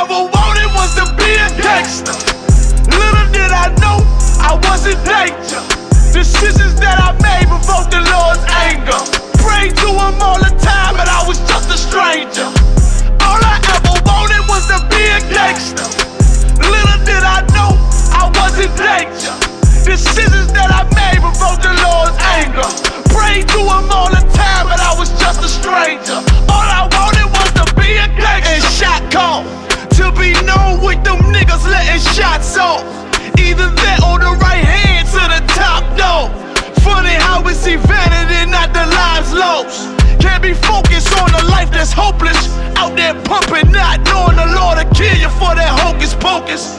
ever wanted was to be a gangster. Little did I know I was in danger. Decisions that I made provoked the Lord's anger. Prayed to him all the time, but I was just a stranger. All I ever wanted was to be a gangster. Little did I know I was in danger. Decisions that I made provoked the Lord's anger. Prayed to him all the time, but I was just a stranger. All I wanted was to be a gangster. And shot call, to be known with them niggas letting shots off. Either that or the right hand to the top dog. Funny how we see vanity, not the lives lost. Can't be focused on a life that's hopeless. Out there pumping, not knowing the Lord will kill you for that hocus pocus.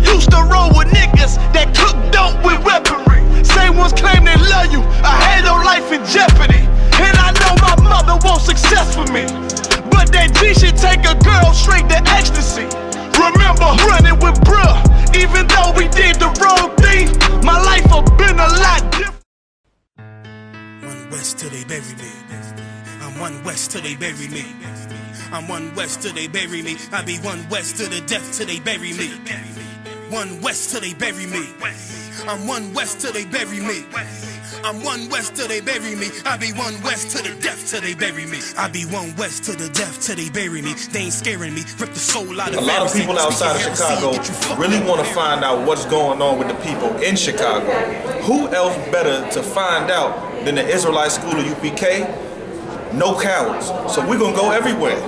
Used to roll with niggas that cook dope with weaponry. Same ones claim they love you, I had no life in jeopardy. And I know my mother wants success for me, but that G should take a girl straight to ecstasy. Remember running with bruh, even though we did the wrong thing, my life have been a lot different. One West till they bury me. I'm one West till they bury me. I'm one West till they bury me. I be one West to the death till they bury me. One West till they bury me. I'm one West till they bury me. I'm one West till they bury me. I be one West to the death till they bury me. I be one West to the death till they bury me. They ain't scaring me. Rip the soul out of a lot of people outside of Chicago really want to find out what's going on with the people in Chicago. Who else better to find out than the Israelite School of UPK? No cowards. So we're going to go everywhere.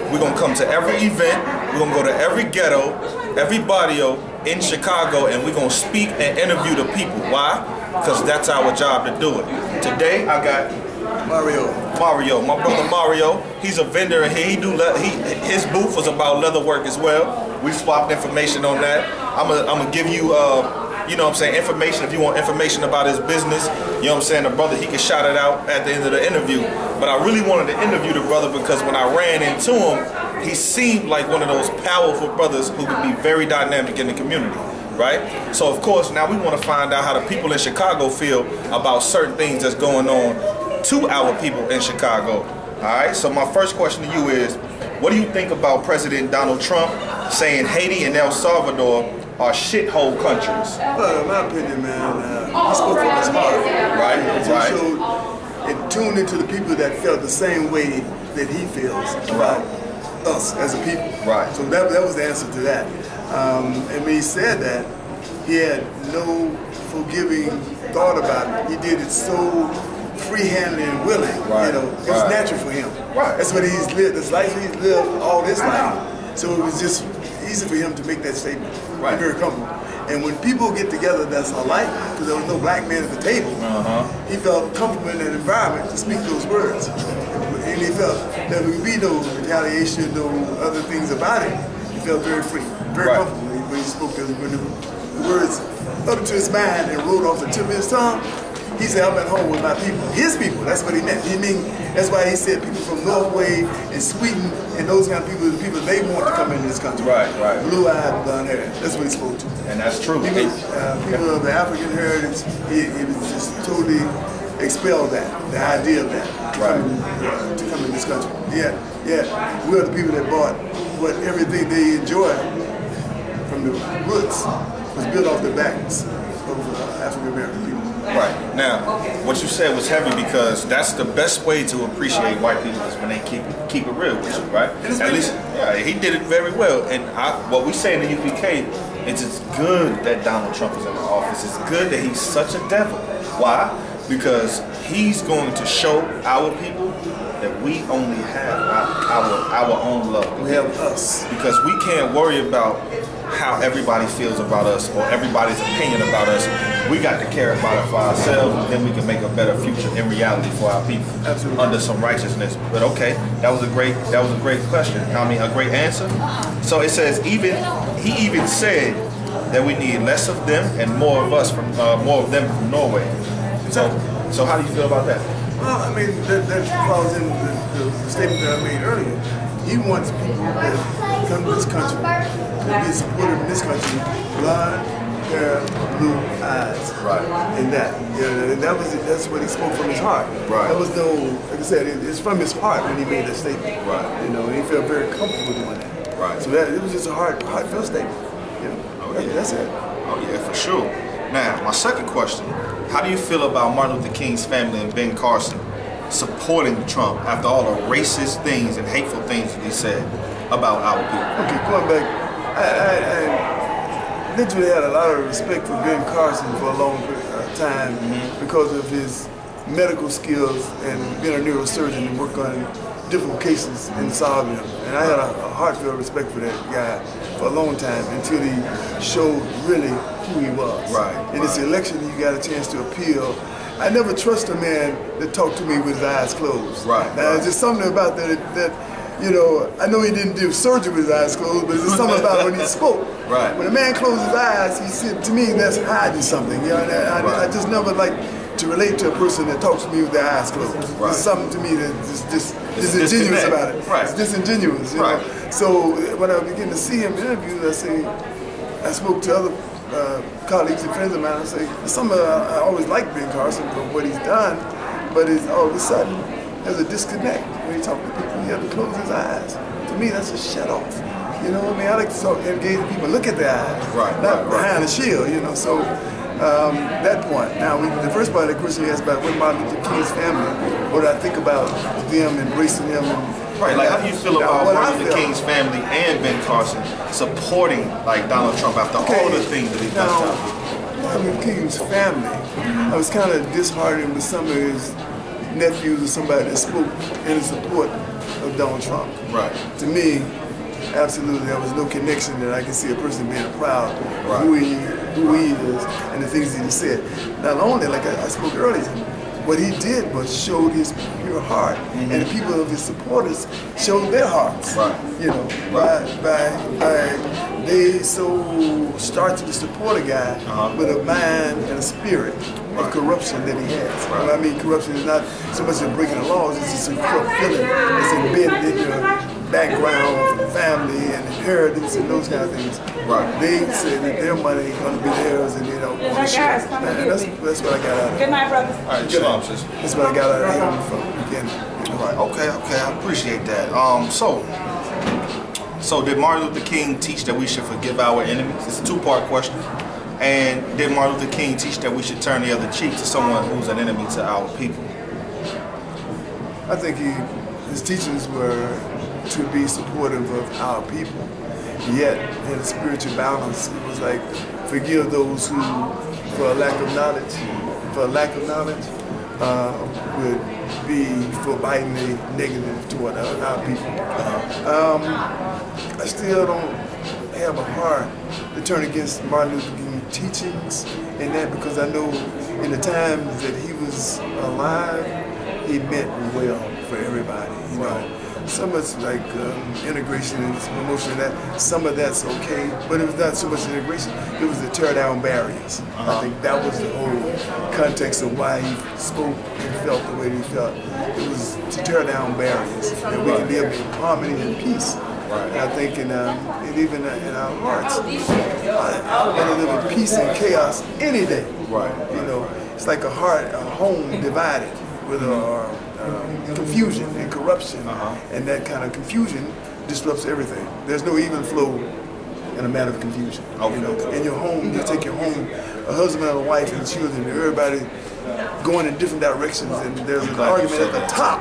We're going to come to every event. We're going to go to every ghetto, every barrio in Chicago, and we're going to speak and interview the people. Why? Because that's our job to do it. Today I got Mario, my brother Mario. He's a vendor and his booth was about leather work as well. We swapped information on that. I'm gonna give you you know what I'm saying, information if you want information about his business. You know what I'm saying, the brother, he can shout it out at the end of the interview. But I really wanted to interview the brother because when I ran into him, he seemed like one of those powerful brothers who could be very dynamic in the community. Right? So of course now we want to find out how the people in Chicago feel about certain things that's going on to our people in Chicago. Alright, so my first question to you is, what do you think about President Donald Trump saying Haiti and El Salvador are shithole countries? Well, in my opinion, man, he spoke from his heart. Right, so he showed and tuned into the people that felt the same way that he feels about us as a people. Right. So that was the answer to that. And when he said that, he had no forgiving thought about it. He did it so free-handed and willing. Right. You know, it was natural for him. Right. That's what he's lived. This life he's lived all this life. So it was just easy for him to make that statement. Right. Very comfortable. And when people get together that's alike, because there was no black man at the table, he felt comfortable in that environment to speak those words. And he felt there would be no retaliation, no other things about it. He felt very free, very comfortable when he spoke those when the words up to his mind and rolled off the tip of his tongue. He said, I'm at home with my people. His people, that's what he meant. That's why he said people from Norway and Sweden and those kind of people, the people they want to come into this country. Right, right. Blue-eyed, blonde hair. That's what he spoke to. And that's true. People of the African heritage, he was just totally expelled that, the idea of that, to come in this country. Yeah, we're the people that bought what everything they enjoy from the roots was built off the backs of African American people. Right. Now, what you said was heavy because that's the best way to appreciate white people is when they keep it real with you, right? At least, yeah, he did it very well. And what we say in the UPK is it's good that Donald Trump is in the office. It's good that he's such a devil. Why? Because he's going to show our people that we only have our own love. We have us. Because we can't worry about how everybody feels about us or everybody's opinion about us. We got to care about it for ourselves, and then we can make a better future in reality for our people. Absolutely. Under some righteousness. But okay, that was a great question. I mean, a great answer. So it says he even said that we need less of them and more of us from more of them from Norway. So how do you feel about that? Well, I mean, that falls in the statement that I made earlier. He wants people that come to this country, that be supported in this country, blonde hair, blue eyes. Right. And that's what he spoke from his heart. Right. That was like I said, it's from his heart when he made that statement. Right. You know, and he felt very comfortable doing that. Right. So that it was just a heartfelt statement. You know? Oh, yeah. That's it. Oh yeah, for sure. Now, my second question, how do you feel about Martin Luther King's family and Ben Carson supporting Trump after all the racist things and hateful things that he said about our people? Okay, going back, I literally had a lot of respect for Ben Carson for a long time because of his medical skills and being a neurosurgeon and work on different cases and solving them. And I had a heartfelt respect for that guy for a long time until he showed really who he was. Right. In this election, he got a chance to appeal. I never trust a man that talked to me with his eyes closed. Right. Now, there's just something about that, you know, I know he didn't do surgery with his eyes closed, but there's something about when he spoke. Right. When a man closes his eyes, he said, to me, that's hiding something. You know, and I just never like to relate to a person that talks to me with their eyes closed. Right. There's something to me that's just disingenuous about it. Right. It's disingenuous. You know? So when I begin to see him in interviews, I spoke to other colleagues and friends of mine. I say, I always liked Ben Carson for what he's done, but it's all of a sudden there's a disconnect when he talks to people. He has to close his eyes. To me, that's a shut off. You know what I mean? I like to engage with people, look at their eyes, not behind the shield. You know, so that point. Now, the first part of the question you asked about what Martin Luther King's family, what I think about them embracing him. Right, like how do you feel about Martin Luther King's family and Ben Carson supporting like Donald Trump after all the things that he's done? Martin Luther King's family, I was kind of disheartened with some of his nephews or somebody that spoke in support of Donald Trump. Right. To me, absolutely, there was no connection that I can see a person being proud of who he is and the things that he said. Not only, like I spoke earlier, what he did was showed his pure heart, and the people of his supporters showed their hearts. Right. You know, they so started to support a guy with a mind and a spirit of corruption that he has. Right. I mean, corruption is not so much of breaking the laws; it's just a corrupt feeling that's embedded in your background, family, and inheritance, and those kind of things. Right. They say that their money is going to be theirs, and they don't want to share. And that's what I got out of it. Good night, brother. All right, shalom, sis. That's what I got out of him from the beginning. Right. Okay. I appreciate that. So did Martin Luther King teach that we should forgive our enemies? It's a two-part question. And did Martin Luther King teach that we should turn the other cheek to someone who's an enemy to our people? I think his teachings were to be supportive of our people, yet in a spiritual balance, it was like forgive those who, for lack of knowledge, would be for bitingly negative toward our people. I still don't have a heart to turn against Martin Luther King teachings and that, because I know in the times that he was alive, he meant well for everybody. You know, so much like integration and promotion, that some of that's okay, but it was not so much integration. It was to tear down barriers. I think that was the whole context of why he spoke and felt the way he felt. It was to tear down barriers, that we can live in harmony and peace. And I think and even in our hearts, I want to live in peace and chaos any day. Right. You know, it's like a home divided with confusion and corruption, and that kind of confusion disrupts everything. There's no even flow in a matter of confusion. You know, in your home, you take your home, a husband and a wife and children, everybody going in different directions, and there's an argument at the top.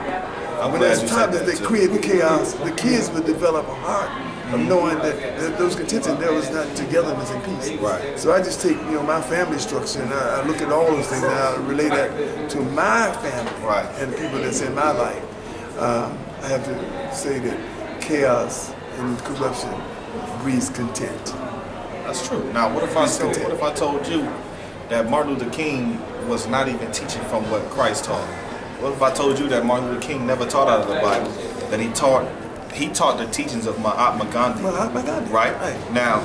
When there's a top that they create the chaos, the kids would develop a heart of knowing that those contention there was not togetherness and peace. Right. So I just take my family structure and I look at all those things and I relate that to my family and the people that's in my life. I have to say that chaos and corruption breeds content. That's true. Now, what if I told you that Martin Luther King was not even teaching from what Christ taught? What if I told you that Martin Luther King never taught out of the Bible, that he taught the teachings of Mahatma Gandhi? Right? Now,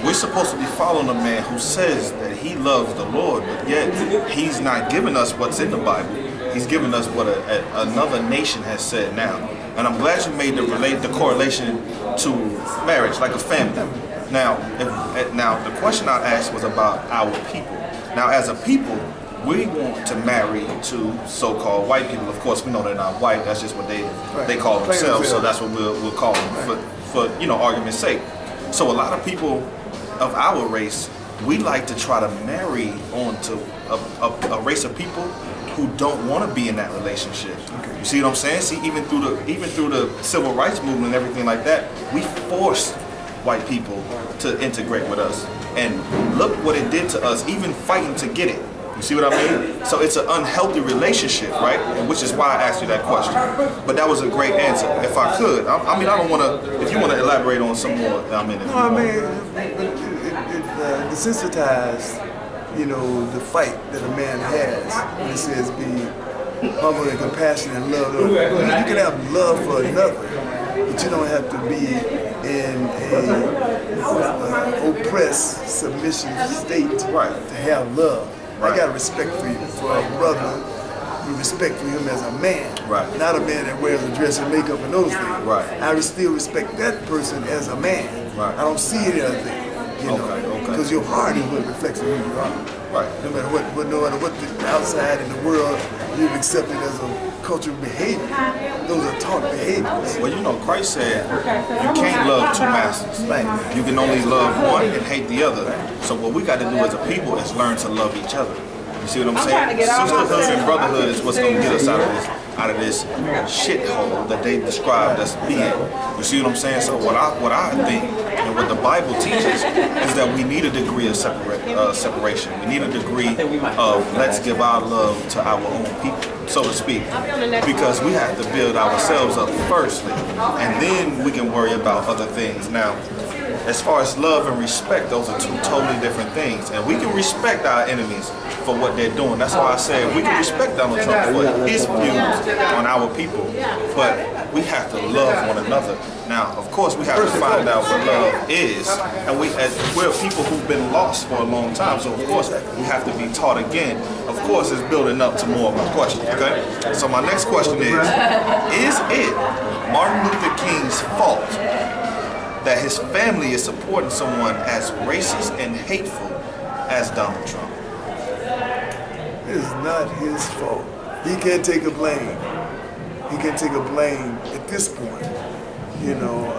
we're supposed to be following a man who says that he loves the Lord, but yet he's not giving us what's in the Bible. He's giving us what another nation has said now. And I'm glad you made the correlation to marriage, like a family. Now, the question I asked was about our people. Now, as a people, we want to marry to so-called white people. Of course, we know they're not white. That's just what they call themselves. So that's what we'll call them for for, you know, argument's sake. So a lot of people of our race, we like to try to marry onto a race of people who don't want to be in that relationship. You see what I'm saying? See, even through the civil rights movement and everything like that, we forced white people to integrate with us. And look what it did to us, even fighting to get it. You see what I mean? So it's an unhealthy relationship, right? And which is why I asked you that question. But that was a great answer. If I could, I mean, I don't want to, if you want to elaborate on some more, I mean. No, I mean, it desensitized, you know, the fight that a man has when it says be humble and compassionate and love. You can have love for another, but you don't have to be in a oppressed, submissive state to have love. I got respect for you, for a brother. You respect for him as a man, not a man that wears a dress and makeup and those things. I still respect that person as a man. I don't see any other thing, you know, because your heart is what reflects who you are. No matter what the outside in the world you've accepted as a cultural behavior, those are taught behaviors. Well, you know, Christ said you can't love two masters. You can only love one and hate the other. So what we got to do as a people is learn to love each other. You see what I'm saying? Sisterhood and brotherhood is what's going to get us out of this shithole that they described us being. You see what I'm saying? So what I think and what the Bible teaches is that we need a degree of separation. We need a degree of let's give our love to our own people, so to speak, because we have to build ourselves up firstly, and then we can worry about other things. Now, as far as love and respect, those are two totally different things. And we can respect our enemies for what they're doing. That's why I said we can respect Donald Trump for his views on our people, but we have to love one another. Now, of course, we have to find out what love is, and we're people who've been lost for a long time, so of course we have to be taught again. Of course, it's building up to more of my questions, okay? So my next question is it Martin Luther King's fault that his family is supporting someone as racist and hateful as Donald Trump? It is not his fault. He can't take a blame. He can't take a blame at this point. You know,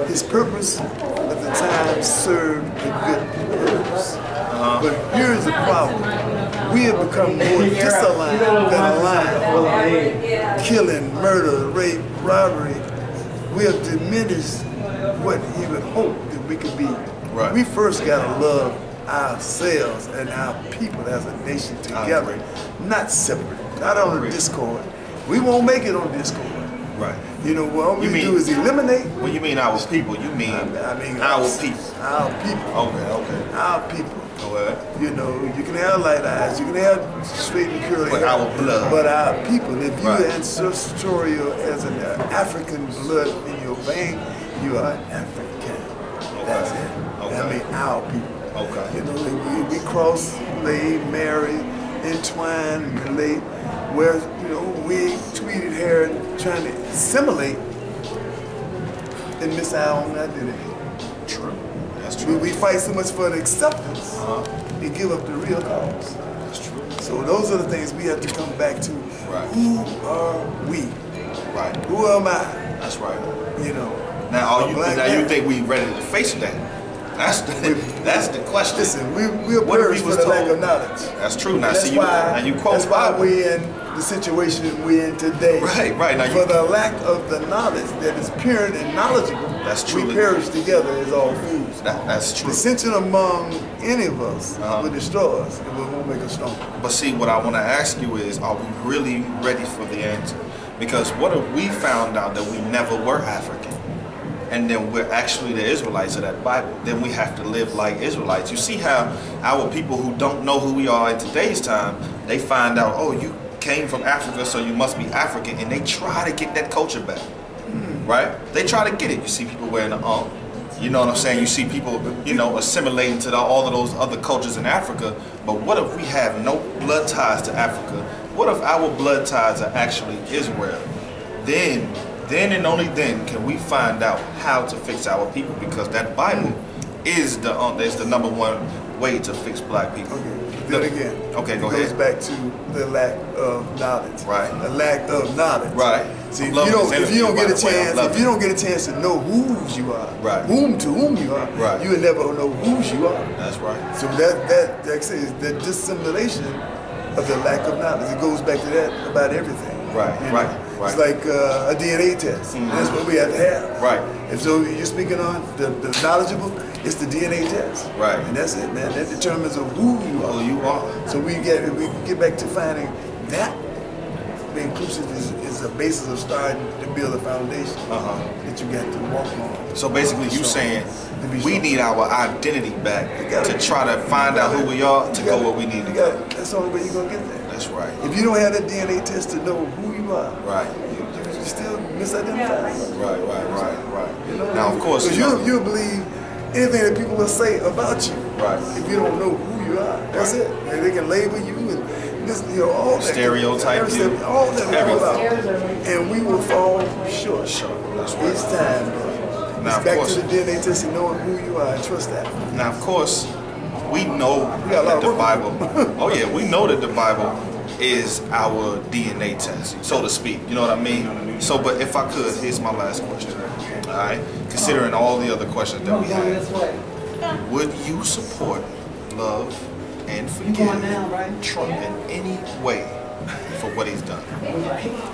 his purpose at the time served a good purpose. But here's the problem. We have become more disaligned than aligned. Killing, murder, rape, robbery. We have diminished what he would hope that we could be. We first got to love ourselves and our people as a nation together, not separate, not on a discord. We won't make it on discord. You know, what we do is eliminate. When you mean our people, you mean our people. Our people. Okay. Our people. You know, you can have light eyes, you can have straight and curly hair, our blood. But our people, if you're ancestral as an African blood in your vein, you are an African. That's it. I mean, our people. You know, we cross, lay, marry, entwine, relate, wear, you know, wig, tweeted hair, trying to assimilate and miss our own identity. True. That's true. We fight so much for the acceptance and give up the real cause. That's true. So those are the things we have to come back to. Who are we? Who am I? That's right. You know. Now, you think we ready to face that? That's the question. Listen, we're perish for the lack of knowledge. That's true. Now, see, you quote that's why we're in the situation we're in today. Right. Now, for the lack of the knowledge that is pure and knowledgeable, that's true. We perish together as all fools. That's true. Dissension among any of us will destroy us, and it won't make us stronger. But see, what I want to ask you is, are we really ready for the answer? Because what if we found out that we never were African? And then we're actually the Israelites of that Bible. Then we have to live like Israelites. You see how our people who don't know who we are in today's time, they find out, oh, you came from Africa, so you must be African, and they try to get that culture back, right? They try to get it. You see people wearing the you know what I'm saying? You see people, you know, assimilating to all of those other cultures in Africa. But what if we have no blood ties to Africa? What if our blood ties are actually Israel? Then and only then can we find out how to fix our people, because that Bible is the #1 way to fix black people. then again, okay, go it goes ahead. back to the lack of knowledge. Right. The lack of knowledge. Right. See, if you don't get a chance to know whose you are, right, whom you are, right, you will never know whose you are. That's right. So that is the dissimulation of the lack of knowledge. It goes back to that about everything. Right, you know? right. Right. It's like a DNA test. That's what we have to have. Right. And so you're speaking on the knowledgeable, it's the DNA test. Right. And that's it, man. That determines of who you are. Who you are. So we get back to finding that the inclusive is the basis of starting to build a foundation that you got to walk on. So basically you saying we need our identity back to try to find out who we are to go where we need to go. That's the only way you're going to get there. That's right. If you don't have that DNA test to know who you are, right, you still misidentified. Right. You know? Now, of course, because you'll believe anything that people will say about you. Right. If you don't know who you are, that's it. And they can label you and this, all that. Stereotype you. All that. Everything. And we will fall short. That's right. Each time. Now, it's back to the DNA test and knowing who you are and trust that. Now, of course, we know that the Bible. Oh yeah, we know that the Bible is our DNA test, so to speak. You know what I mean? So, but if I could, here's my last question. All right, considering all the other questions that we had, would you support, love, and forgive Trump in any way for what he's done?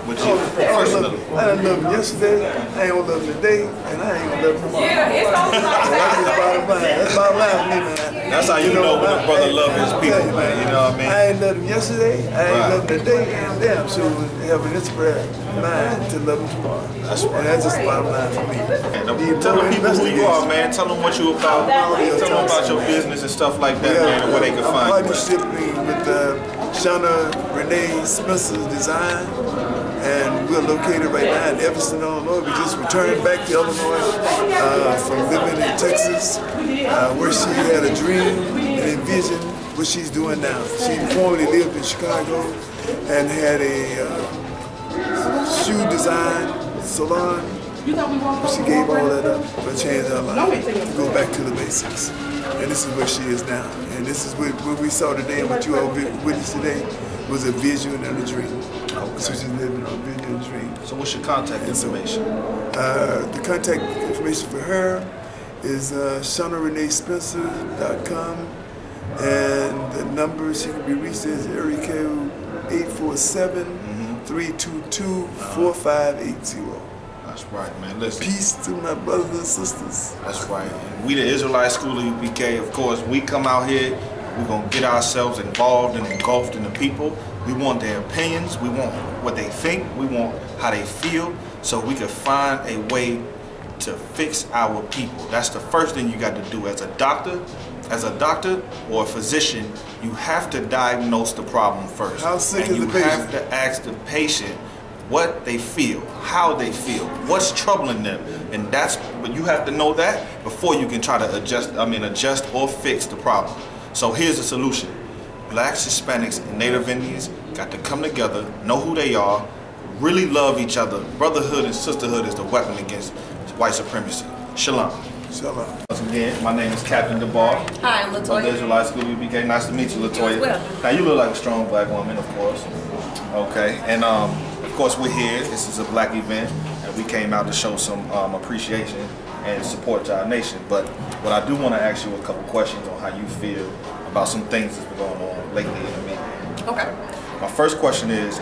Would you personally? I didn't love him yesterday, I ain't gonna love him today, and I ain't gonna love him tomorrow. That's bottom line for me, man. That's how you know when a brother loves his people, man. You know what I mean? I ain't loved him yesterday, I ain't loved him today, and damn sure have an inspired mind to love him tomorrow. That's right. And that's just the bottom line for me. Tell the people who you are, man. Tell them what you about. Tell them about your business and stuff like that, man, and where they can find you. I'm partnering with Shauna Renee Spencer's design, and we're located right now in Evanston, Illinois. We just returned back to Illinois from living in Texas, where she had a dream and envisioned what she's doing now. She formerly lived in Chicago and had a shoe design salon. She gave all that up but changed her life to go back to the basics. And this is where she is now. And this is what we saw today and what you all witnessed today was a vision and a dream. Okay. So she's living on a vision and a dream. So what's your contact information? The contact information for her is ShaunaReneeSpencer.com, and the number she can be reached is area code 847-322-4580. That's right, man. Listen. Peace to my brothers and sisters. That's right. And we the Israelite School of UPK, of course, we come out here, we're going to get ourselves involved and engulfed in the people. We want their opinions, we want what they think, we want how they feel, so we can find a way to fix our people. That's the first thing you got to do as a doctor or a physician. You have to diagnose the problem first. How sick and is the you patient? have to ask the patient what they feel, how they feel, what's troubling them, and but you have to know that before you can try to adjust or fix the problem. So here's the solution. Blacks, Hispanics, and Native Indians got to come together, know who they are, really love each other. Brotherhood and sisterhood is the weapon against white supremacy. Shalom. Shalom. Once again, my name is Captain DeBar. Hi, I'm Of Latoya. the Israelite School of UPK. Nice to meet you, Latoya. You as well. Now you look like a strong black woman, of course. Okay, and of course we're here. This is a black event, and we came out to show some appreciation and support to our nation. But what I do want to ask you a couple questions on how you feel about some things that's been going on lately in the media. Okay. My first question is,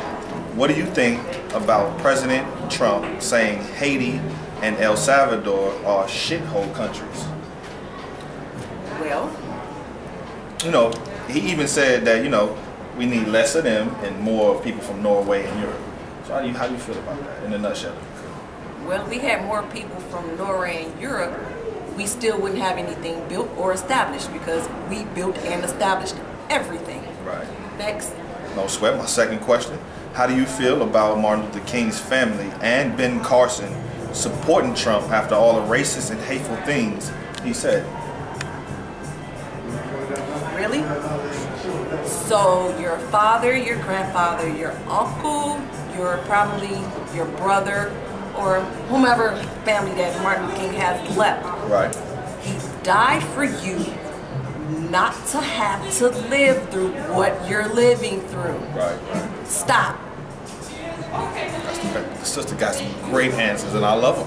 what do you think about President Trump saying Haiti and El Salvador are shithole countries? Well, You know, he even said that, we need less of them and more of people from Norway and Europe. So how do you feel about that in a nutshell? well, we had more people from Norway and Europe. We still wouldn't have anything built or established because we built and established everything. Right. Next. No sweat. My second question. How do you feel about Martin Luther King's family and Ben Carson supporting Trump after all the racist and hateful things he said? Really? So your father, your grandfather, your uncle, probably your brother, or whomever family that Martin Luther King has left. Right. He died for you, not to have to live through what you're living through. Right. Stop. The sister got some great answers, and I love them.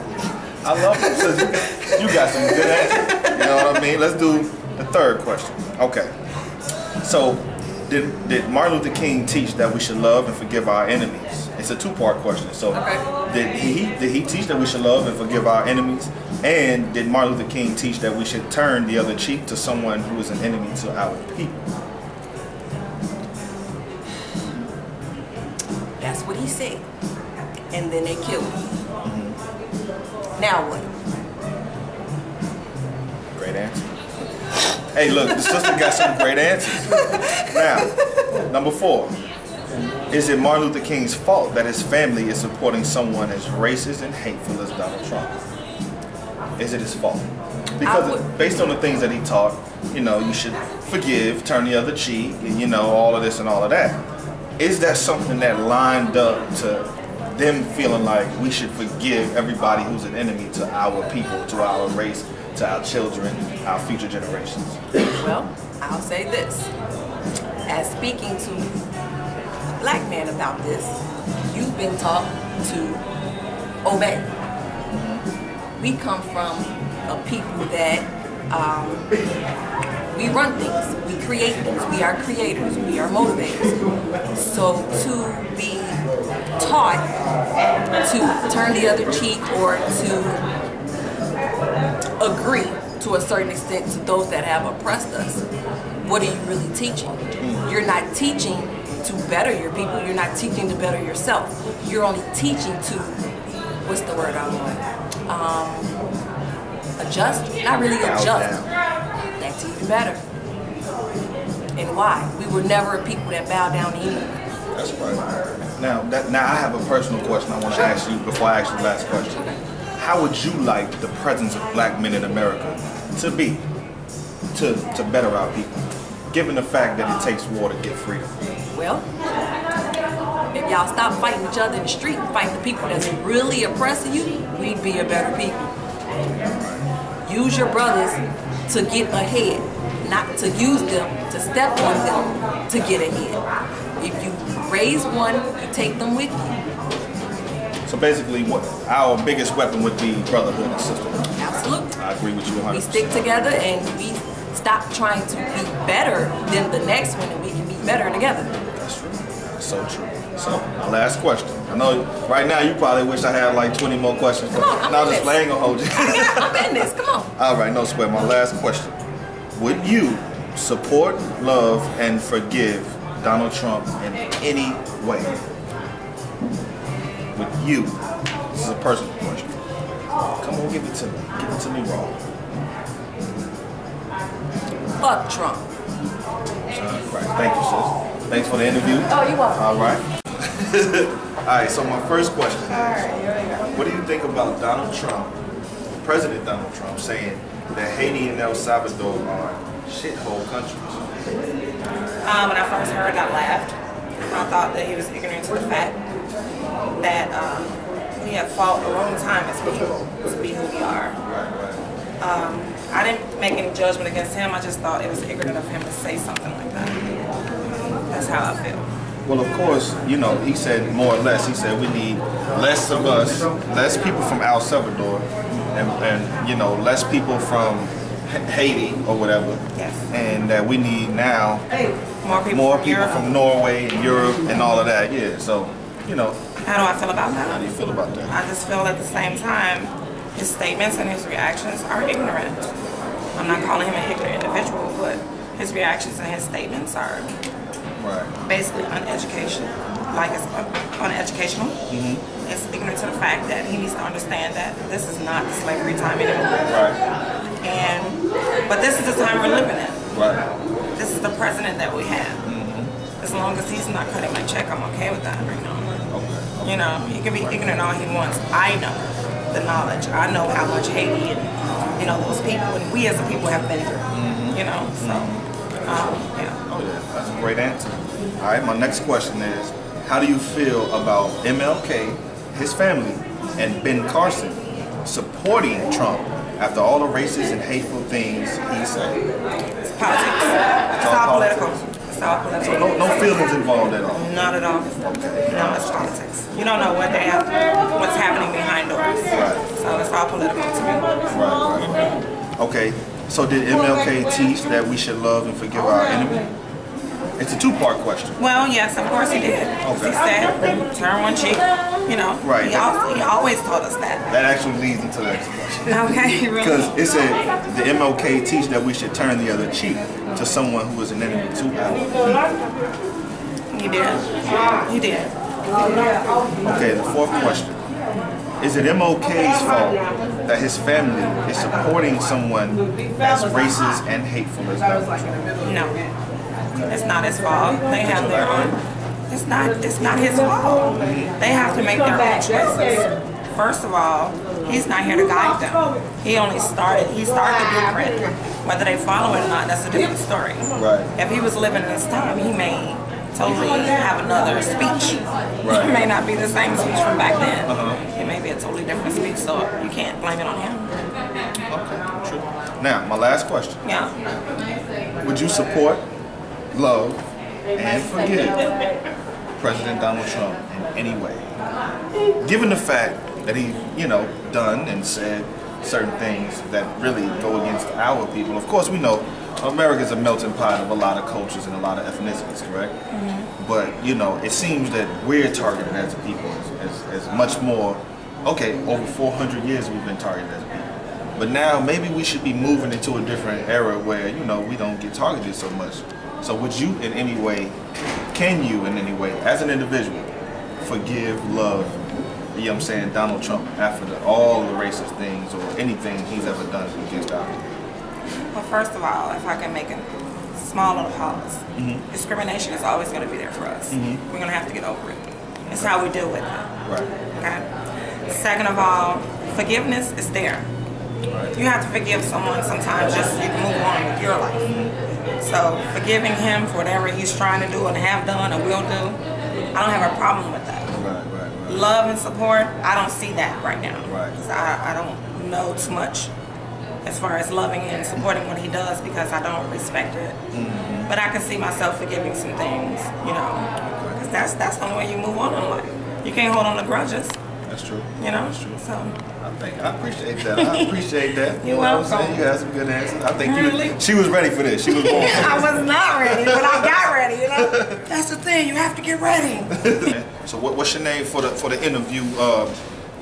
I love them. Sister, you got some good answers. You know what I mean? Let's do the third question. Okay. So, did Martin Luther King teach that we should love and forgive our enemies? It's a two-part question. So, did he teach that we should love and forgive our enemies? And did Martin Luther King teach that we should turn the other cheek to someone who is an enemy to our people? That's what he said. And then they killed him. Now what? Great answer. Hey, look, the sister got some great answers. Now, number 4. Is it Martin Luther King's fault that his family is supporting someone as racist and hateful as Donald Trump? Is it his fault? Because based on the things that he taught, you know, you should forgive, turn the other cheek, and, you know, all of this and all of that. Is that something that lined up to them feeling like we should forgive everybody who's an enemy to our people, to our race, to our children, our future generations? Well, I'll say this. As speaking to a black man about this, you've been taught to obey. We come from a people that we run things, we create things, we are creators, we are motivators. So to be taught to turn the other cheek or to agree to a certain extent to those that have oppressed us, what are you really teaching? You're not teaching to better your people, you're not teaching to better yourself. You're only teaching to, what's the word I want? Adjust? Not really adjust. That's even better. And why? We were never a people that bow down to anyone. That's right. Now I have a personal question I want to ask you before I ask you the last question. How would you like the presence of black men in America to be to better our people, given the fact that it takes war to get freedom? Well, if y'all stop fighting each other in the street and fight the people that's really oppressing you, we'd be a better people. Use your brothers to get ahead, not to use them to step on them to get ahead. If you raise one, you take them with you. So basically, what our biggest weapon would be brotherhood and sisterhood. Absolutely. I agree with you 100%. We stick together and we stop trying to be better than the next one, and we can be better together. That's true. That's so true. So, my last question. I know right now you probably wish I had like 20 more questions. Come on, I'm just laying on hold you. I'm in this, come on. All right, no sweat. My last question. Would you support, love, and forgive Donald Trump in any way? With you. This is a personal question. Come on, give it to me. Give it to me raw. Fuck Trump. Right. Thank you, sis. Thanks for the interview. Oh, you're welcome. All right. All right, so my first question is, what do you think about Donald Trump, President Donald Trump, saying that Haiti and El Salvador are shithole countries? When I first heard, I laughed. I thought that he was ignorant to the fact that we have fought a long time as people to be who we are. I didn't make any judgment against him. I just thought it was ignorant of him to say something like that. That's how I feel. Well, of course, you know, he said more or less, he said we need less of us, less people from El Salvador, and you know, less people from Haiti or whatever. Yes. And that we need now more people from Norway and Europe and all of that. Yeah, so, you know. How do I feel about that? How do you feel about that? I just feel at the same time, his statements and his reactions are ignorant. I'm not calling him an ignorant individual, but his reactions and his statements are basically uneducational. Like, it's uneducational. It's ignorant to the fact that he needs to understand that this is not the slavery time anymore. But this is the time we're living in. This is the president that we have. As long as he's not cutting my check, I'm okay with that right now. You know, he can be ignorant all he wants. I know the knowledge. I know how much Haiti and, you know, those people and we as a people have been through. You know, so, yeah. Oh yeah, that's a great answer. All right, my next question is, how do you feel about MLK, his family, and Ben Carson supporting Trump after all the racist and hateful things he said? It's politics. It's all political. It's all political. So no feelings involved at all? Not at all. Okay. No, it's politics. You don't know what's happening behind doors. Right. So it's all political to me. Right. Okay. So did MLK teach that we should love and forgive our enemy? It's a two-part question. Well, yes, of course he did. Okay. He said, turn one cheek, you know. Right. He always taught us that. That actually leads into the next question. Okay, really? Because it said, the MLK teach that we should turn the other cheek to someone who is an enemy to our people. He did. He did. Okay, the fourth question. Is it MLK's fault that his family is supporting someone as racist and hateful as Donald Trump? No. It's not his fault. They have their own. It's not his fault. They have to make their own choices. First of all, he's not here to guide them. He started the blueprint. Whether they follow it or not, that's a different story. Right. If he was living in this time, he may totally have another speech. Right. It may not be the same speech from back then. It may be a totally different speech, so you can't blame it on him. Okay, true. Now, my last question. Yeah. Would you support, love, and forgive President Donald Trump in any way? Given the fact that he, done and said certain things that really go against our people. Of course, we know America's a melting pot of a lot of cultures and a lot of ethnicities, correct? But, it seems that we're targeted as a people as much more. Okay, over 400 years we've been targeted as a people. But now maybe we should be moving into a different era where, we don't get targeted so much. So would you in any way, can you in any way, as an individual, forgive, love, Donald Trump after all the racist things or anything he's ever done against our people? Well, first of all, if I can make a small little pause, discrimination is always going to be there for us. We're going to have to get over it. It's how we deal with it. Right. Okay. Second of all, forgiveness is there. Right. You have to forgive someone sometimes just so you can move on with your life. So forgiving him for whatever he's trying to do and have done or will do, I don't have a problem with that. Right. Love and support, I don't see that right now. Right. Because I don't know too much as far as loving and supporting what he does because I don't respect it. But I can see myself forgiving some things, because that's the only way you move on in life. You can't hold on to grudges. That's true. That's true. So I appreciate that. I appreciate that. You're welcome. You had some good answers. I think she was ready for this. She was born. I was not ready, but I got ready. That's the thing. You have to get ready. So what's your name for the interview?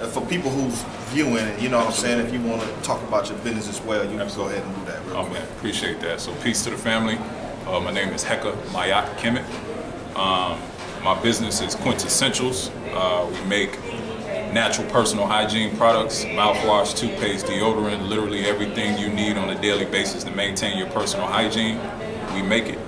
For people who's viewing it, what I'm saying, if you want to talk about your business as well, you can go ahead and do that real quick. Man, appreciate that. So peace to the family. My name is SKYPE. My business is Quintessentials. We make natural personal hygiene products, mouthwash, toothpaste, deodorant, literally everything you need on a daily basis to maintain your personal hygiene. We make it.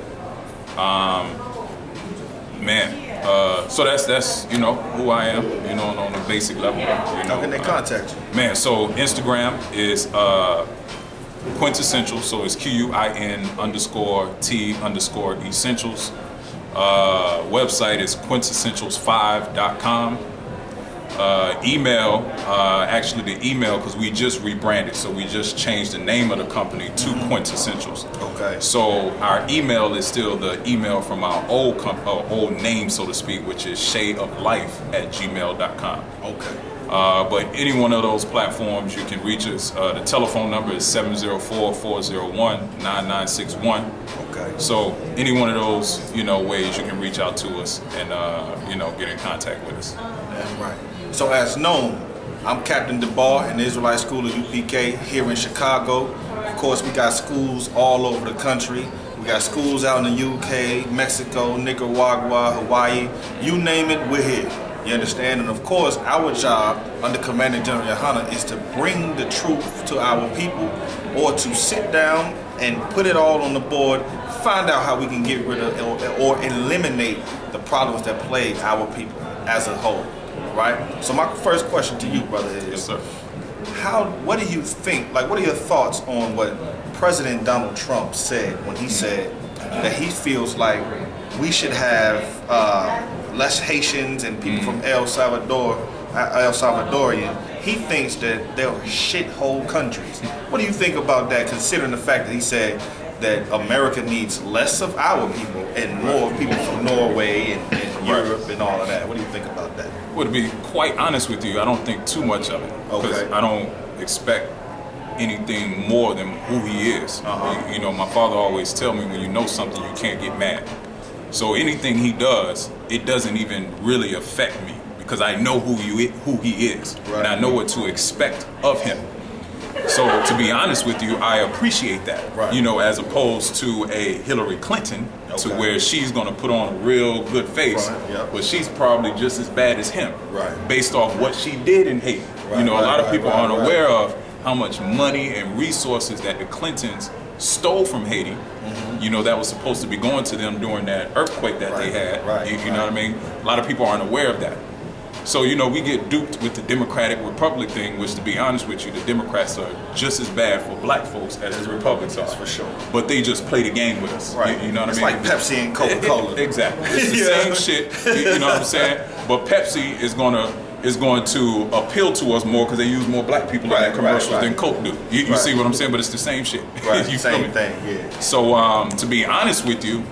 So that's who I am, on a basic level. How can they contact you? Man, so Instagram is Quintessential, so it's QUIN_T_essentials. Website is quintessentials5.com. Email, actually the email, because we just rebranded, so we just changed the name of the company to Quintessentials. Okay. So our email is still the email from our old name, so to speak, which is shadeoflife@gmail.com. Okay. But any one of those platforms, you can reach us. The telephone number is 704-401-9961. Okay. So any one of those, ways you can reach out to us and, get in contact with us. That's right. So as known, I'm Captain DeBar in the Israelite School of UPK here in Chicago. Of course, we got schools all over the country. We got schools out in the UK, Mexico, Nicaragua, Hawaii. You name it, we're here. You understand? And of course, our job under Commander GEN.YAHANNA is to bring the truth to our people, or to sit down and put it all on the board, find out how we can get rid of or eliminate the problems that plague our people as a whole, right? So my first question to you, brother, is, yes, sir. What do you think, what are your thoughts on what President Donald Trump said when he said that he feels like we should have less Haitians and people from El Salvadorian he thinks that they're shithole countries. What do you think about that, considering the fact that he said that America needs less of our people and more people from Norway and Europe and all of that? What do you think about that? Well, to be quite honest with you, I don't think too much of it. Because I don't expect anything more than who he is. You know, my father always tell me, when you know something, you can't get mad. So anything he does, it doesn't even really affect me, because I know who he is, and I know what to expect of him. So to be honest with you, I appreciate that, you know, as opposed to a Hillary Clinton, to where she's going to put on a real good face, but she's probably just as bad as him, based off what she did in Haiti. You know, a lot of people aren't aware of how much money and resources that the Clintons stole from Haiti, you know, that was supposed to be going to them during that earthquake that they had. You know what I mean? A lot of people aren't aware of that. So, you know, we get duped with the Democratic Republic thing, which, to be honest with you, the Democrats are just as bad for black folks as the Republicans are. For sure. But they just play the game with us. You know what I mean? It's like Pepsi and Coca-Cola. Exactly. It's the same shit. You know what I'm saying? But Pepsi is going to appeal to us more because they use more black people in their commercials than Coke do. You see what I'm saying? But it's the same shit. You same thing, So to be honest with you,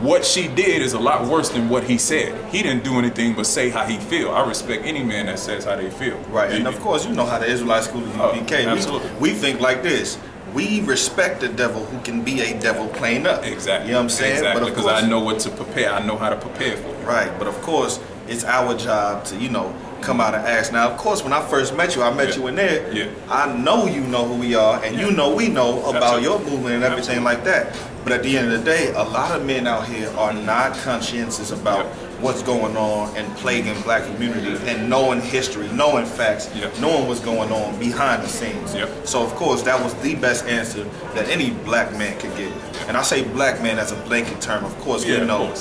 what she did is a lot worse than what he said. He didn't do anything but say how he feel. I respect any man that says how they feel. And of course, you know how the Israelite school of U.P.K. Absolutely. We think like this. We respect the devil who can be a devil playing up. Exactly. You know what I'm saying? Exactly, because I know what to prepare. I know how to prepare for it. But of course, it's our job to, you know, come out and ask. Now, of course, when I first met you, I met you in there. I know you know who we are, and you know we know about your movement and everything like that. But at the end of the day, a lot of men out here are not conscientious about what's going on and plaguing black community and knowing history, knowing facts, knowing what's going on behind the scenes. So, of course, that was the best answer that any black man could give. And I say black man as a blanket term. Of course, we know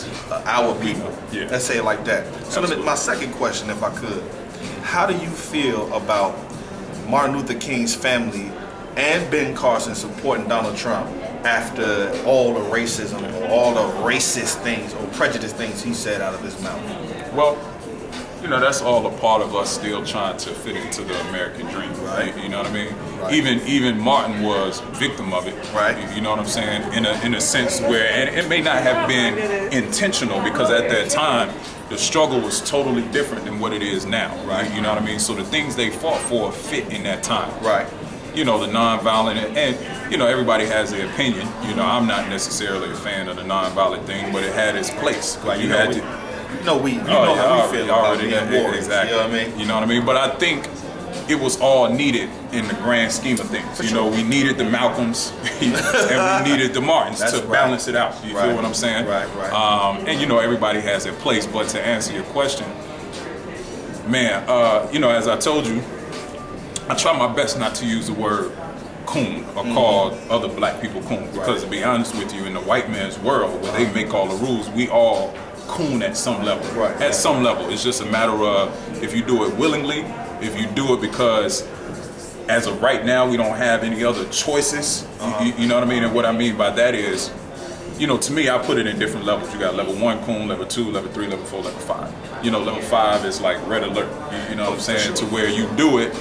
our people. Let's say it like that. So my second question, if I could, how do you feel about Martin Luther King's family and Ben Carson supporting Donald Trump after all the racism or all the racist things or prejudice things he said out of his mouth? Well, you know, that's all a part of us still trying to fit into the American dream, You know what I mean? Even Martin was victim of it, You know what I'm saying? In a sense where, and it may not have been intentional, because at that time the struggle was totally different than what it is now, You know what I mean? So the things they fought for fit in that time, You know, the nonviolent, and you know, everybody has their opinion. You know, I'm not necessarily a fan of the nonviolent thing, but it had its place. You had to. You know how we feel about being warriors. Exactly. You know what I mean? You know what I mean? But I think it was all needed in the grand scheme of things. You know, we needed the Malcolms and we needed the Martins to balance it out. You feel what I'm saying? And you know, everybody has their place. But to answer your question, man, you know, as I told you, I try my best not to use the word coon or call other black people coon, because to be honest with you, in the white man's world where they make all the rules, we all coon at some level. At some level, it's just a matter of if you do it willingly, if you do it because as of right now we don't have any other choices. You know what I mean? And what I mean by that is, you know, to me, I put it in different levels. You got level 1 coon, level 2, level 3, level 4, level 5. You know, level 5 is like red alert. You know what I'm saying? To where you do it,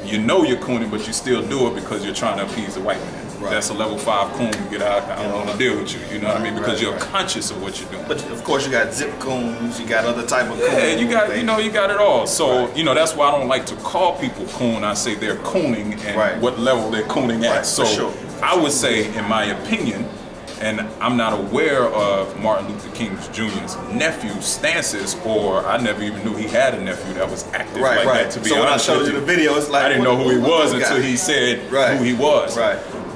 you know you're cooning, but you still do it because you're trying to appease the white man. That's a level 5 coon. You get out, I don't want to deal with you. You know what I mean? Because you're conscious of what you're doing. But of course, you got zip coons. You got other type of coons. Yeah, you got, you know, you got it all. So you know, that's why I don't like to call people coon. I say they're cooning and what level they're cooning at. So I would say, in my opinion, and I'm not aware of Martin Luther King Jr.'s nephew's stances, or I never even knew he had a nephew that was active like that. To be so honest when I showed with you the video, it's like I didn't know who he was until he said who he was.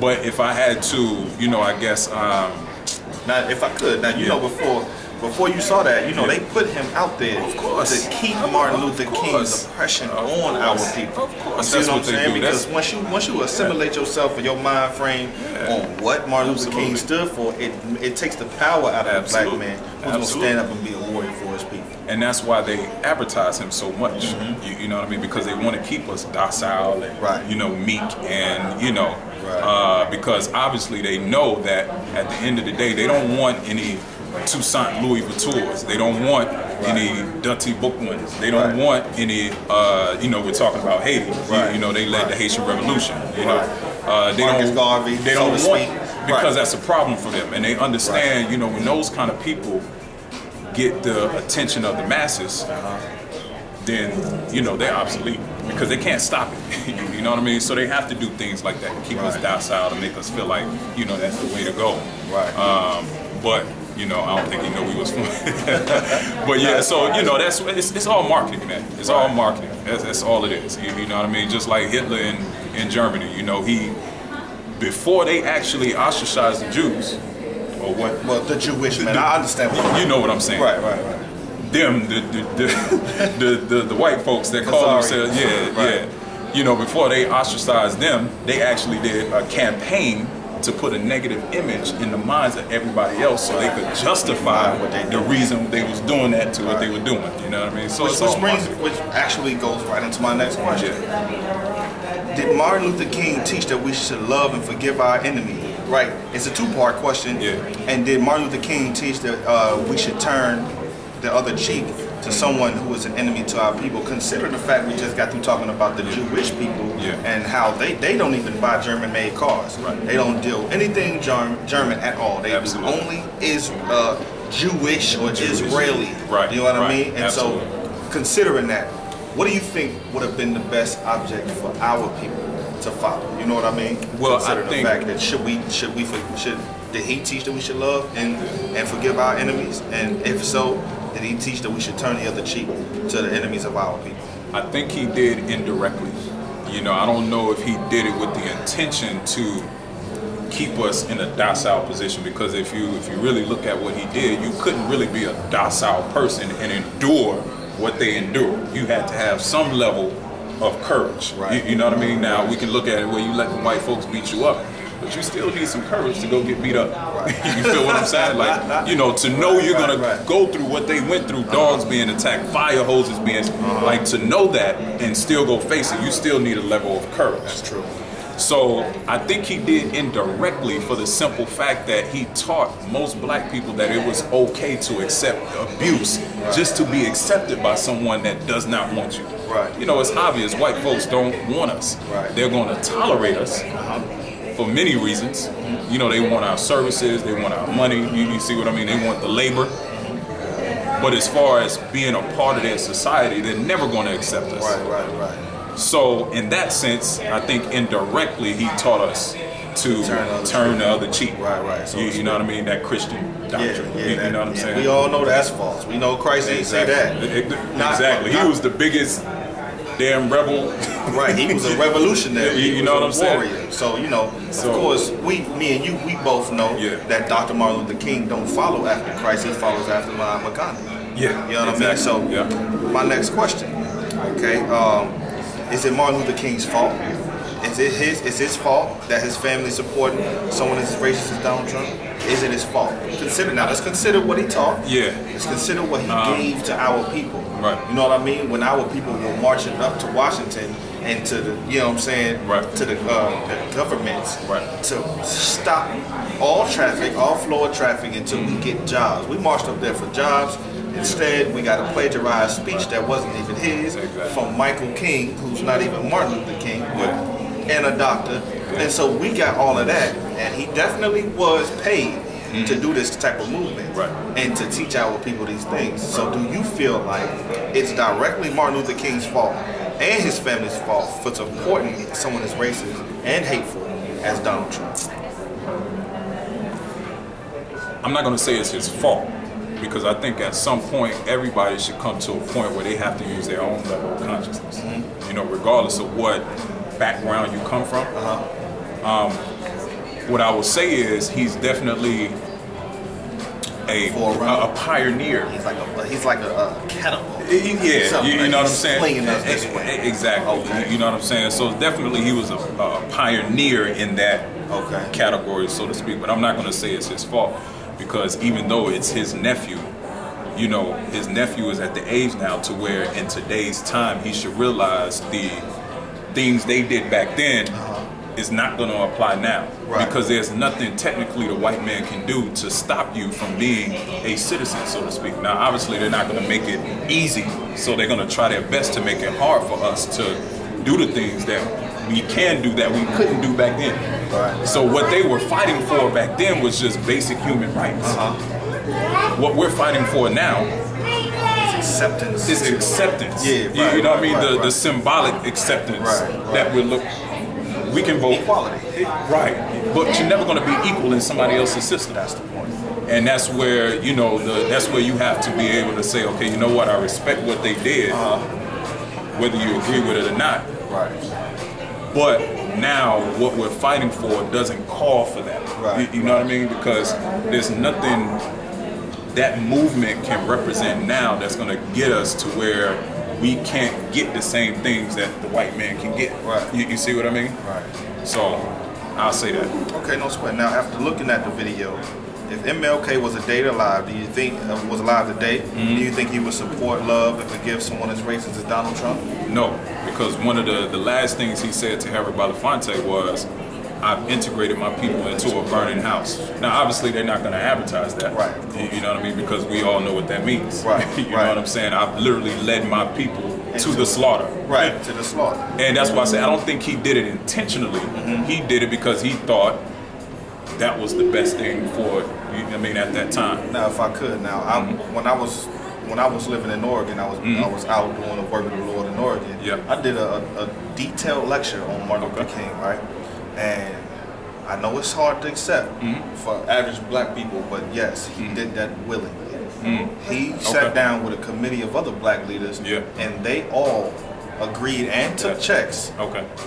But if I had to, you know, I guess. Now, if I could, now you know, before you saw that, you know, they put him out there to keep Martin Luther King's oppression on our people. Of course, you know what I'm saying? Because once you assimilate yourself and your mind frame on what Martin Luther King stood for, it takes the power out of the black man who's going to stand up and be a warrior for his people. And that's why they advertise him so much. You know what I mean? Because they want to keep us docile and you know, meek, and you know, because obviously they know that at the end of the day they don't want any Toussaint Louis Vuittons. They don't want any Dutty book ones. They don't want any, you know, we're talking about Haiti. You know, they led the Haitian Revolution. You know, they don't want, because that's a problem for them. And they understand, you know, when those kind of people get the attention of the masses, then, you know, they're obsolete because they can't stop it. You know what I mean? So they have to do things like that to keep us docile, to make us feel like, you know, that's the way to go. But, you know, I don't think he knew we was but yeah, so, you know, it's all marketing, man. It's all marketing. That's all it is. You know what I mean? Just like Hitler in Germany, you know, before they actually ostracized the Jews, or what? Well, the Jewish man, I understand. You know what I'm saying? Right. Them, the white folks that call themselves, you know, before they ostracized them, they actually did a campaign to put a negative image in the minds of everybody else, so they could justify the reason they was doing that to what they were doing. You know what I mean? So which actually goes right into my next question. Did Martin Luther King teach that we should love and forgive our enemies? Right. It's a two-part question. And did Martin Luther King teach that we should turn the other cheek to someone who is an enemy to our people? Consider the fact we just got through talking about the Jewish people and how they don't even buy German-made cars. They don't deal anything German at all. They only is Jewish or Israeli. You know what I mean? And so, considering that, what do you think would have been the best object for our people to follow? You know what I mean? Well, consider the fact that did he teach that we should love and forgive our enemies? And if so, did he teach that we should turn the other cheek to the enemies of our people? I think he did indirectly. You know, I don't know if he did it with the intention to keep us in a docile position, because if you really look at what he did, you couldn't really be a docile person and endure what they endured. You had to have some level of courage. You know what I mean? Now we can look at it where you let the white folks beat you up, but you still need some courage to go get beat up. You feel what I'm saying? Like, you know, to know you're gonna go through what they went through, dogs being attacked, fire hoses being, like, to know that and still go face it, you still need a level of courage. That's true. So I think he did indirectly for the simple fact that he taught most black people that it was okay to accept abuse, just to be accepted by someone that does not want you. You know, it's obvious white folks don't want us. They're going to tolerate us for many reasons. You know, they want our services, they want our money, you see what I mean? They want the labor. But as far as being a part of their society, they're never going to accept us. So in that sense, I think indirectly he taught us to turn the other cheek. So you know what I mean? That Christian doctrine. You know what I'm saying? We all know that's false. We know Christ ain't say that. Exactly. He was the biggest damn rebel. He was a revolutionary. You know what I'm saying? Warrior. So, you know, of course, me and you, we both know that Dr. Martin Luther King don't follow after Christ. He follows after Mahatma Gandhi. You know what I mean? So, my next question, okay, is it Martin Luther King's fault? Is it his fault that his family supporting someone as racist as Donald Trump? Is it his fault? Let's consider what he taught. Let's consider what he gave to our people. You know what I mean? When our people were marching up to Washington and to the, you know what I'm saying, to the governments to stop all traffic, all flow of traffic until we get jobs. We marched up there for jobs. Instead, we got a plagiarized speech that wasn't even his from Michael King, who's not even Martin Luther King, and a doctor. And so we got all of that, and he definitely was paid to do this type of movement and to teach our people these things. So do you feel like it's directly Martin Luther King's fault and his family's fault for supporting someone as racist and hateful as Donald Trump? I'm not going to say it's his fault, because I think at some point everybody should come to a point where they have to use their own level of consciousness. You know, regardless of what background you come from. What I will say is he's definitely a pioneer. He's like a catapult. You know what I'm saying? Exactly. You know what I'm saying? So definitely he was a pioneer in that category, so to speak. But I'm not going to say it's his fault, because even though it's his nephew, you know, his nephew is at the age now to where in today's time he should realize the things they did back then is not going to apply now, because there's nothing technically the white man can do to stop you from being a citizen, so to speak. Now, obviously, they're not going to make it easy, so they're going to try their best to make it hard for us to do the things that we can do that we couldn't do back then. So what they were fighting for back then was just basic human rights. What we're fighting for now acceptance. Is acceptance. Yeah, you know what I mean? The symbolic acceptance that we can vote. Equality. Right. But you're never going to be equal in somebody else's system. That's the point. And that's where, you know, that's where you have to be able to say, okay, you know what, I respect what they did, whether you agree with it or not. But now what we're fighting for doesn't call for that. You know what I mean? Because there's nothing that movement can represent now that's going to get us to where we can't get the same things that the white man can get. You see what I mean? So I'll say that. Okay, no sweat. Now, after looking at the video, if MLK was a day alive, do you think was alive today? Do you think he would support, love, and forgive someone as racist as Donald Trump? No, because one of the last things he said to Harry Belafonte was, I've integrated my people into a burning house. Now, obviously, they're not going to advertise that. You know what I mean? Because we all know what that means. You know what I'm saying? I've literally led my people to the slaughter. To the slaughter. And that's why I say I don't think he did it intentionally. He did it because he thought that was the best thing for, I mean, at that time. Now, if I could, now, when I was living in Oregon, I was out doing the work of the Lord in Oregon. I did a detailed lecture on Martin Luther King, right? And I know it's hard to accept for average black people, but yes, he did that willingly. He sat down with a committee of other black leaders, and they all agreed and took checks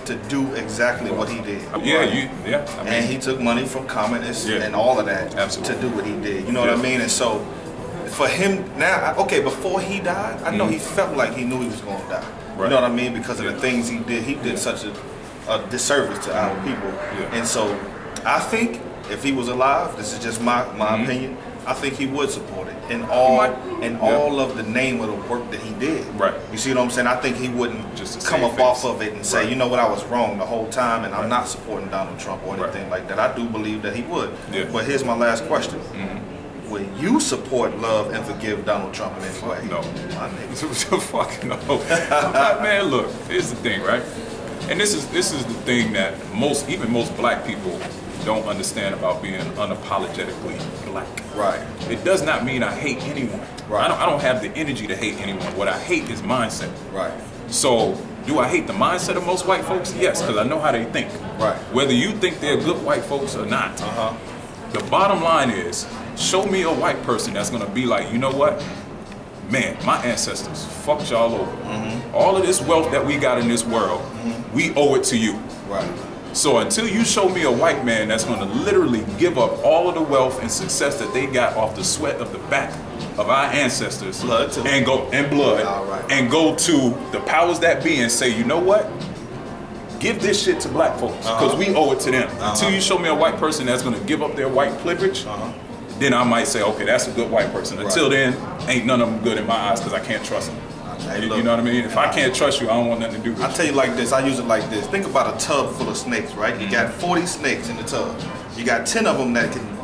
to do exactly what he did. I mean, and he took money from communists and all of that to do what he did. You know what I mean? And so for him now, okay, before he died, I know he felt like he knew he was going to die. You know what I mean? Because of the things he did such a disservice to our people. And so I think if he was alive, this is just my opinion, I think he would support it in all of the name of the work that he did. You see what I'm saying? I think he wouldn't just come up off of it and say, you know what, I was wrong the whole time and I'm not supporting Donald Trump or anything like that. I do believe that he would. But here's my last question. Would you support, love, and forgive Donald Trump in any way? No. Fucking no. Man, look, here's the thing, right? And this is the thing that even most black people don't understand about being unapologetically black. It does not mean I hate anyone. I don't have the energy to hate anyone. What I hate is mindset. So do I hate the mindset of most white folks? Yes, because I know how they think. Whether you think they're good white folks or not. The bottom line is, show me a white person that's going to be like, you know what? Man, my ancestors fucked y'all over. All of this wealth that we got in this world, we owe it to you. So until you show me a white man that's going to literally give up all of the wealth and success that they got off the sweat of the back of our ancestors, and go to the powers that be and say, you know what? Give this shit to black folks because we owe it to them. Until you show me a white person that's going to give up their white privilege, then I might say, okay, that's a good white person. Until then, ain't none of them good in my eyes because I can't trust them. You know what I mean? If I can't trust you, I don't want nothing to do with you. I tell you like this, I use it like this. Think about a tub full of snakes, right? You got 40 snakes in the tub. You got 10 of them that can,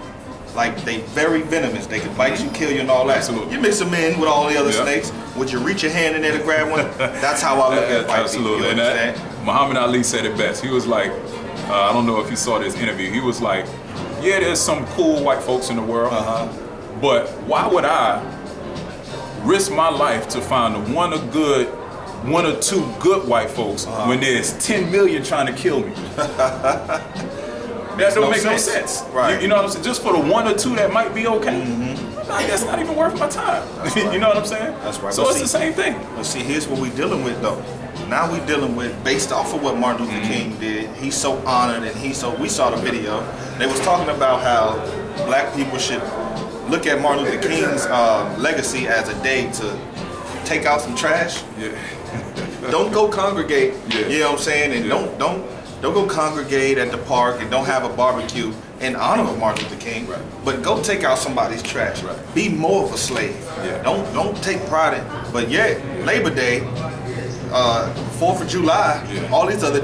like, they very venomous. They can bite you, kill you, and all that. You mix them in with all the other snakes. Would you reach your hand in there to grab one? That's how I look at white people. You understand? Muhammad Ali said it best. He was like, I don't know if you saw this interview. He was like, yeah, there's some cool white folks in the world, but why would I risk my life to find one or two good white folks when there's 10 million trying to kill me? That don't make no sense. You know what I'm saying? Just for the one or two that might be okay, that's not even worth my time. You know what I'm saying? That's right. So it's the same thing. But see, here's what we're dealing with though. Now we're dealing with, based off of what Martin Luther King did, he's so honored and we saw the video. They was talking about how black people should look at Martin Luther King's legacy as a day to take out some trash. Don't go congregate, you know what I'm saying? And don't go congregate at the park and don't have a barbecue in honor of Martin Luther King. But go take out somebody's trash. Be more of a slave. Don't take pride in. But Labor Day, 4th of July, all these other,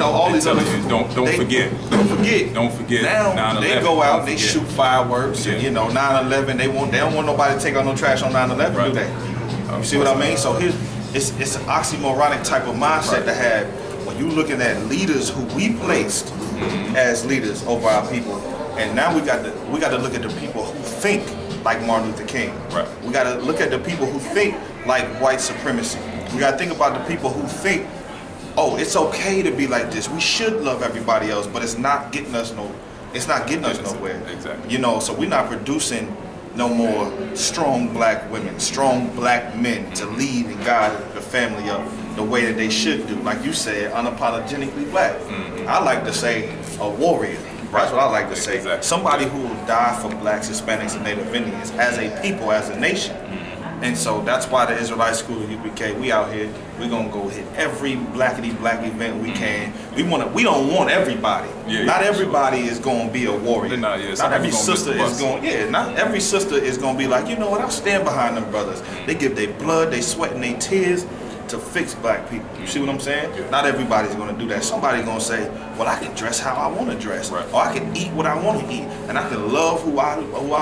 all these other. Don't forget. Don't forget. Don't forget. Now they go out, they shoot fireworks, and 9/11. They don't want nobody to take out no trash on 9/11, do they? You see what I mean? So it's an oxymoronic type of mindset to have when you looking at leaders who we placed as leaders over our people, and now we got to look at the people who think like Martin Luther King. Right. We got to look at the people who think like white supremacy. We got to think about the people who think, oh, it's okay to be like this. We should love everybody else, but it's not getting us nowhere. Exactly. So we're not producing no more strong black women, strong black men to lead and guide the family up the way that they should do. Like you said, unapologetically black. I like to say a warrior. That's what I like to say. Exactly. Somebody who will die for blacks, Hispanics, and Native Indians as a people, as a nation. And so that's why the Israelite School of UPK, we out here, we're gonna go hit every blackity black event we can. We don't want everybody. Not everybody is gonna be a warrior. Not every sister is going. Not every sister is gonna be like, you know what? I'll stand behind them brothers. They give their blood, they sweat, and their tears to fix black people. You see what I'm saying? Not everybody's gonna do that. Somebody's gonna say, well, I can dress how I want to dress, or I can eat what I want to eat, and I can love who I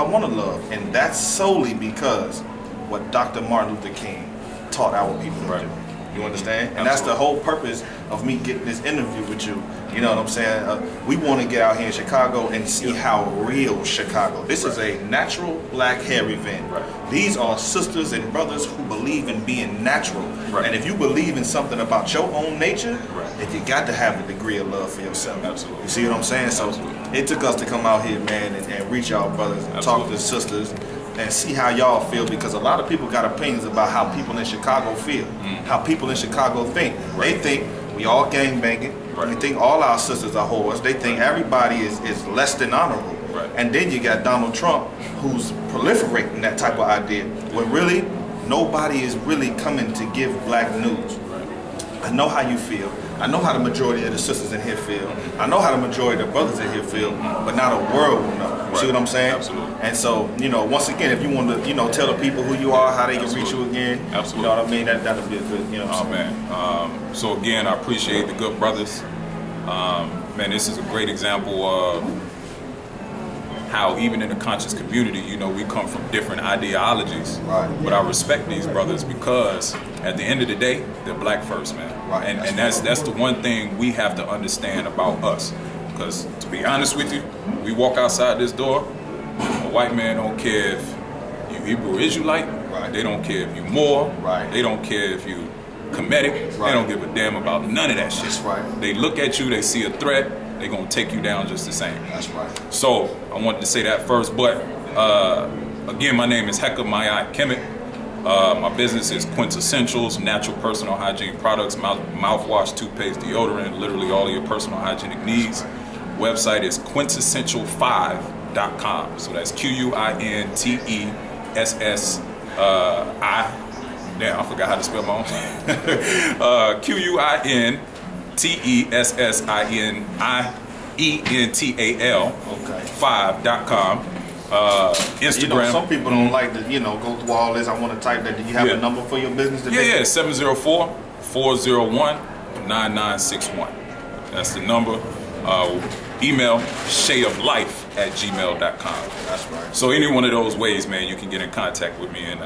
want to love, and that's solely because what Dr. Martin Luther King taught our people to do. You understand? And that's the whole purpose of me getting this interview with you. You know what I'm saying? We want to get out here in Chicago and see how real Chicago. This is a natural black hair event. These are sisters and brothers who believe in being natural. And if you believe in something about your own nature, then you got to have a degree of love for yourself. Absolutely. You see what I'm saying? So it took us to come out here, man, and reach out brothers and talk to sisters and see how y'all feel, because a lot of people got opinions about how people in Chicago feel, how people in Chicago think. They think we all gangbanging. They think all our sisters are whores. They think everybody is less than honorable. And then you got Donald Trump, who's proliferating that type of idea, when really nobody is really coming to give black news. I know how you feel. I know how the majority of the sisters in here feel. I know how the majority of the brothers in here feel, but not a world will know. You see what I'm saying? Absolutely. And so, once again, if you want to, tell the people who you are, how they can reach you again. Absolutely. You know what I mean? That'll be a good, Oh, man. So again, I appreciate the good brothers. Man, this is a great example of how even in the conscious community, we come from different ideologies. But I respect these brothers because at the end of the day, they're black first, man. And that's the one thing we have to understand about us. Because to be honest with you, we walk outside this door, a white man don't care if you Hebrew Israelite, they don't care if you Moor, they don't care if you Kemetic, they don't give a damn about none of that shit. They look at you, they see a threat, they're gonna take you down just the same. So I wanted to say that first, but again, my name is I.S.U.P.K. My business is Quintessentials, natural personal hygiene products, mouthwash, toothpaste, deodorant, literally all of your personal hygienic needs. Website is quintessential5.com. So that's QUINTESSI. Damn, I forgot how to spell my own. QUINTESSINIENTAL 5.com. Instagram. Some people don't like to, go through all this. I want to type that. Do you have a number for your business today? 704-401-9961. That's the number. Email shayoflife@gmail.com. That's right. So any one of those ways, man, you can get in contact with me and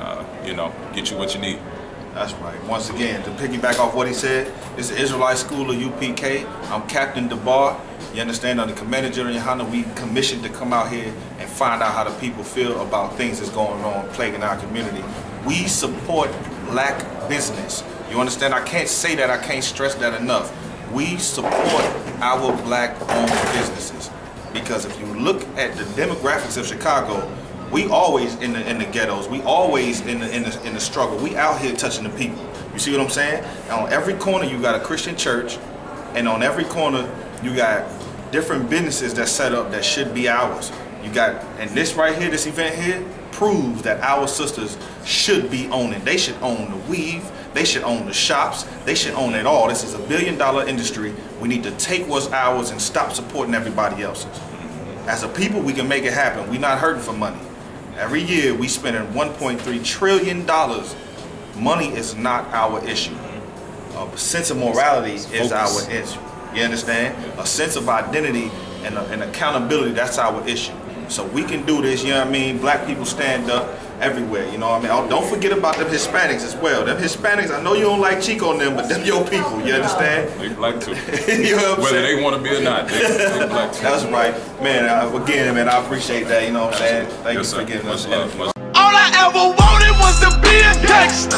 get you what you need. That's right. Once again, to piggyback off what he said, this is the Israelite School of UPK. I'm Captain DeBar. You understand, under Commander GEN.YAHANNA, we commissioned to come out here and find out how the people feel about things that's going on, plaguing our community. We support black business. You understand? I can't say that, I can't stress that enough. We support our black-owned businesses. Because if you look at the demographics of Chicago, we always in the ghettos. We always in the struggle. We out here touching the people. You see what I'm saying? And on every corner you got a Christian church, and on every corner you got different businesses that set up that should be ours. You got, and this right here, this event here, proves that our sisters should be owning. They should own the weave. They should own the shops. They should own it all. This is a billion-dollar industry. We need to take what's ours and stop supporting everybody else's. As a people, we can make it happen. We're not hurting for money. Every year, we spending $1.3 trillion. Money is not our issue. A sense of morality is our issue. You understand? A sense of identity and accountability, that's our issue. So we can do this, you know what I mean? Black people stand up everywhere, you know what I mean? Oh, don't forget about them Hispanics as well. Them Hispanics, I know you don't like cheek on them, but them your people, you understand? They black too. You know what I'm Whether saying? they want to be or not, they black too. That's right. Man, again, man, I appreciate that, you know what I'm saying? Thank you for giving us love. All I ever wanted was to be a gangster.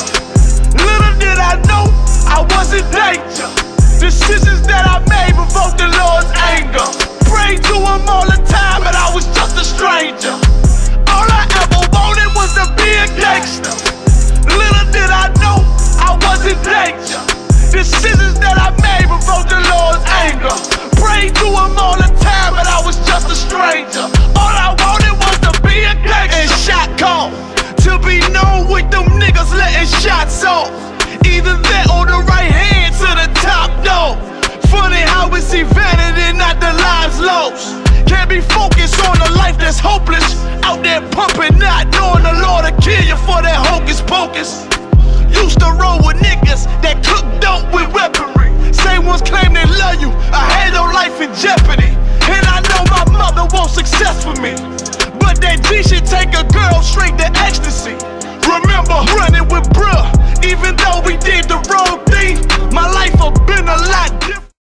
Little did I know I was in danger. Decisions that I made provoked the Lord's anger. Prayed to him all the time, but I was just a stranger. All I ever wanted was to be a gangster. Little did I know I was in danger. Decisions that I made provoked the Lord's anger. Prayed to him all the time, but I was just a stranger. All I wanted was to be a gangster. And shot call to be known with them niggas letting shots off. Either that or the right hand to the top, no. Funny how we see vanity, not the lives lost. Can't be focused on a life that's hopeless. Out there pumping, not knowing the Lord will kill you for that hocus pocus. Used to roll with niggas that cook dope with weaponry. Same ones claim they love you